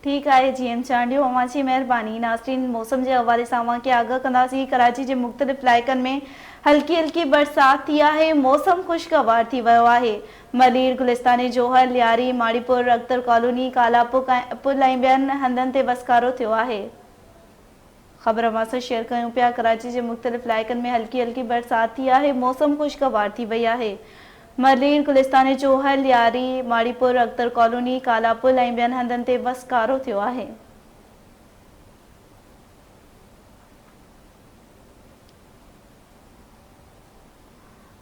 ठीक है जीएम चांडियो अवां मेहरबानी। नाज़रीन मौसम के हवाले से अवां के आगाह कंदासीं। कराची के मुख्तलिफ इलाइक़नि में हल्की हल्की बरसात थी है। मौसम खुशगवार थी वियो है। मलीर, गुलिस्तानी, जोहर, लियारी, माड़ीपुर, अख्तर कॉलोनी, कालापुल ऐं ॿियनि हंधनि ते वसकारो थियो है। ख़बर अवां सां शेयर कयूं पिया। कराची के मुख्तलिफ इलाइक़नि में हल्की हल्की बरसात थी है। मौसम खुशगवार थी वई है। मलीर, गुलिस्तानी, जोहर, लियारी, माड़ीपुर, अख्तर कॉलोनी, कालापुल ऐं ॿियनि हंधनि ते वसकारो थियो है।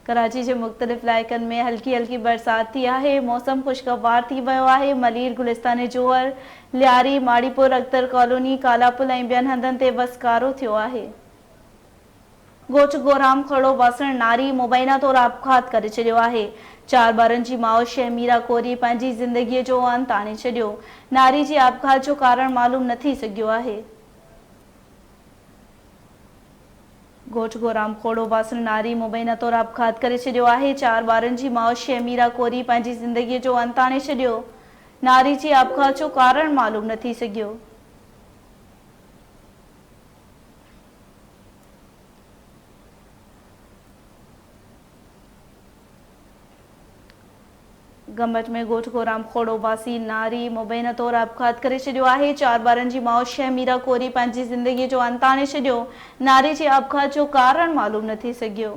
कराची के मुख्तलिफ इलाइक़नि में हल्की हल्की बरसात थी है। मौसम खुशगवार थी वयो है। मलीर, गुलिस्तानी, जोहर, लियारी, माड़ीपुर, अख्तर कॉलोनी, कालापुल ऐं ॿियनि हंधनि ते वसकारो थियो है। ॻोठ गोराम खड़ो वासण नारी मुबैना तौर आपघात करे छॾियो आहे। 4 ॿारनि जी माउ शहमीरा कोरी पंहिंजी ज़िंदगीअ जो अंत आणे छॾियो। नारी जी आपघात जो कारण मालूम न थी सघियो आहे। ॻोठ गोराम खोड़ो वासण नारी मुबैना तौर आपघात करे छॾियो आहे। 4 ॿारनि जी माउ शहमीरा कोरी पंहिंजी ज़िंदगीअ जो अंत आणे छॾियो। नारी जी आपघात जो कारण मालूम न थी सघियो। गंबच में ॻोठ गोराम खोड़ो वासी नारी मुबैना तौर आपघात करे छॾियो आहे। 4 ॿारनि जी माउ शहमीरा कोरी पंहिंजी ज़िंदगीअ जो अंत आणे छॾियो। नारी जी आपघात जो कारण मालूम न थी सघियो।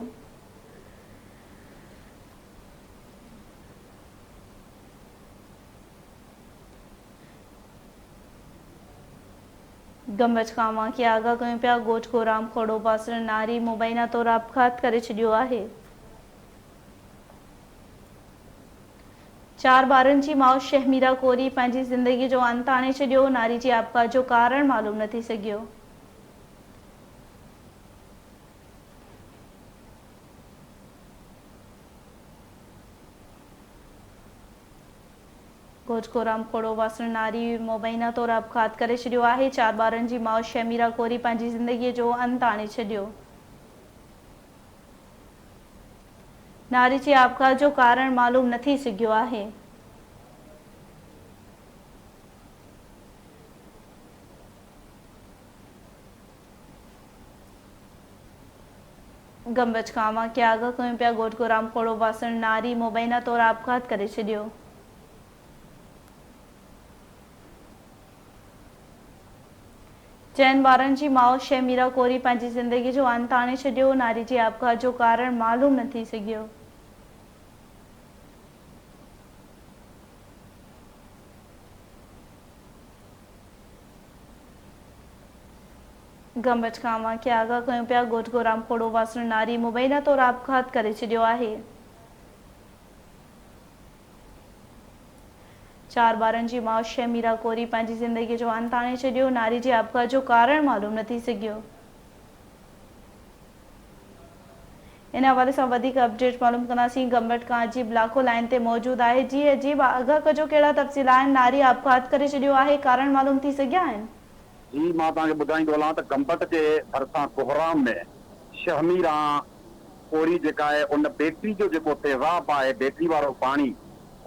गंबच खां अवां खे आगाह कयूं पिया। ॻोठ गोराम खोड़ो वासण नारी मुबैना तौर आपघात करे छॾियो आहे। 4 ॿारनि जी माउ शहमीरा कोरी पंहिंजी ज़िंदगीअ जो अंत आणे छॾियो। नारी जी आपघात जो कारण मालूम न थी सघियो। ॻोठ गोराम खोड़ो वासण नारी मुबैना तौर आपघात करे छॾियो आहे। 4 ॿारनि जी माउ शहमीरा कोरी पंहिंजी ज़िंदगीअ जो अंत आणे छॾियो। नारी जी आपघात जो कारण मालूम न थी सघियो आहे। गंबच खां अवां खे आगाह कयूं पिया। ॻोठ गोराम खोड़ो वासण नारी मुबैना तौर आपघात करे छॾियो। चइनि ॿारनि जी माउ शहमीरा कोरी पंहिंजी ज़िंदगीअ जो अंत आणे छॾियो। नारी जी आपघात जो कारण मालूम न थी सघियो। गंबच खां अवां खे आगाह कयूं पिया। ॻोठ गोराम खोड़ो वासण नारी मुबैना तौर आपघात करे छॾियो आहे। 4 ॿारनि जी माउ शहमीरा कोरी पंहिंजी ज़िंदगीअ जो अंत आणे छॾियो। नारी जी आपघात जो कारण मालूम न थी सघियो। इन हवाले सां वधीक अपडेट मालूम कंदासीं। गंबट खां अजीब लाखो लाइन ते मौजूद आहे। जी अजीब, आगाह कजो कहिड़ा तफ़सील आहिनि। नारी आपघात करे छॾियो आहे, कारण मालूम थी सघिया आहिनि? जी मां तव्हांखे ॿुधाईंदो हलां त गंबट जे भरिसां कोहराम में शहमीरा कोरी जेका आहे उन बेटरी जो जेको तेज़ाब आहे, बेटरी वारो पाणी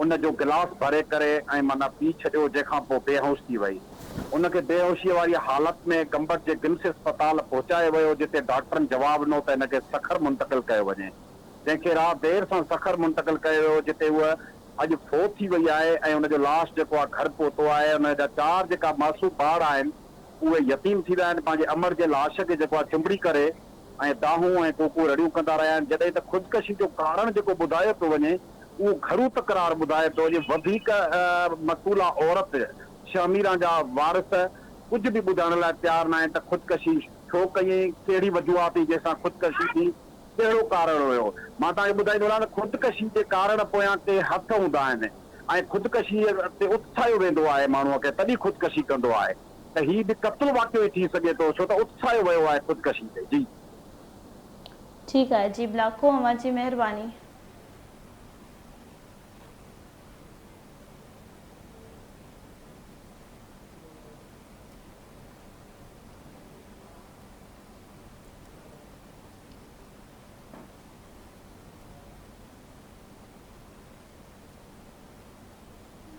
उन जो गिलास भरे करे ऐं माना पी छॾियो, जंहिंखां पोइ बेहोश थी वई। उनखे बेहोशीअ वारी हालत में गंबट जे किम्स अस्पताल पहुचायो वियो, जिते डॉक्टरनि जवाबु ॾिनो त हिनखे सखर मुंतक़िल कयो वञे, जंहिंखे राति देर सां सखर मुंतक़िल कयो वियो, जिते उहा अॼु फोत थी वई आहे ऐं उनजो लाश जेको आहे घर पहुतो आहे। उनजा 4 जेका मासूम ॿार आहिनि उहे यतीम थी विया आहिनि। पंहिंजे अमर जे लाश खे जेको आहे चिंबड़ी करे ऐं दाहूं ऐं कोकू रड़ियूं कंदा रहिया आहिनि। जॾहिं त ख़ुदकशी जो कारण जेको ॿुधायो पियो वञे उहो घरू तकरार ॿुधाए पियो वञे। वधीक मसूला औरत शहमीरा जा वारिस कुझु बि ॿुधाइण लाइ तयारु न आहिनि त ख़ुदकशी छो कयईं, कहिड़ी वजूहात हुई जंहिंसां ख़ुदकशी थी, कहिड़ो कारण हुयो। मां तव्हांखे ॿुधाईंदो रहां त ख़ुदकशी जे कारण पोयां के हथ हूंदा आहिनि ऐं ख़ुदकशीअ ते उत्साहियो वेंदो आहे माण्हूअ खे, तॾहिं ख़ुदकशी कंदो आहे। त हीउ बि क़त्ल वाक़ियो थी सघे थो, छो त उत्साहियो वियो आहे ख़ुदकशी ते। जी ठीक है, अजीब लाखो अवां जी मेहरबानी।